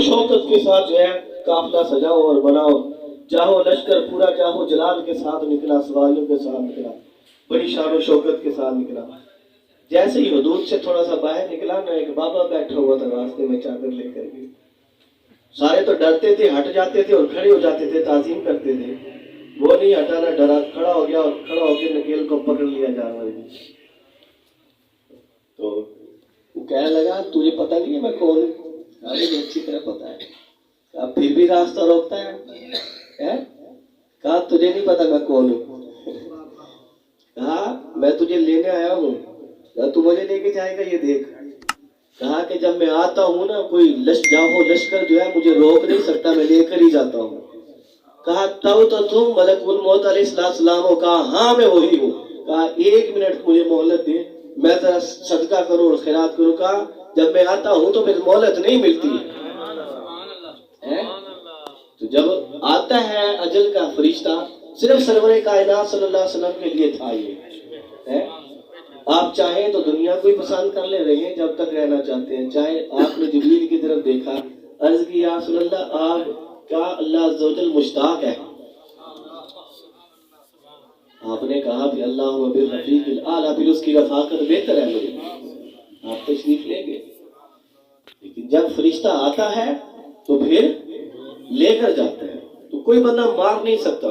शौकत के साथ जो है काफिला सजाओ और बनाओ, चाहो लश्कर पूरा चाहो जलाल के साथ निकला, सवारियों के साथ निकला, बड़ी शान और शौकत के साथ निकला। जैसे ही हदूद से थोड़ा सा बाहर निकला ना, एक बाबा बैठा हुआ था रास्ते में चादर लेकर के। सारे तो डरते थे, हट जाते थे और खड़े हो जाते थे, ताजीम करते थे। वो नहीं हटा ना डरा, खड़ा हो गया और खड़ा होकर नकेल को पकड़ लिया जानवर ने। तो वो कहने लगा तुझे पता नहीं है मैं कौन हूँ? मुझे अच्छी तरह पता है। अब फिर भी रास्ता रोकता है? कहा तुझे नहीं पता मैं कौन हूँ? कहा मैं तुझे लेने आया हूँ, तू मुझे लेके जाएगा ये देख। कहा कि जब मैं आता हूँ ना, कोई लश्कर जो है मुझे रोक नहीं सकता, मैं लेकर ही जाता हूँ। कहा तब तो तुम मलकुल मौत अलैहिस्सलाम हो? कहा हाँ मैं वही हूँ। कहा 1 मिनट मुझे मोहलत दे, मैं जरा सदका करूँ और खैरात करूँ। कहा जब मैं आता हूँ तो फिर मोहलत नहीं मिलती है। तो जब आता है अजल का फरिश्ता, सिर्फ सरवरे कायनात सल्लल्लाहु अलैहि वसल्लम के लिए था ये है। आप चाहें तो दुनिया को ही पसंद कर ले रहे हैं जब तक रहना चाहते हैं। चाहे आपने जिब्रील की तरफ देखा, अर्ज की या रसूल अल्लाह आप क्या अल्लाह अज़्ज़ व जल मुश्ताक है? आपने कहा कि अल्लाह बिल रफीक़िल आला, फिर उसकी रफाकत बेहतर है मुझे, आप तशरीफ लेंगे। लेकिन जब फरिश्ता आता है तो फिर लेकर जाता है, तो कोई बंदा मार नहीं सकता।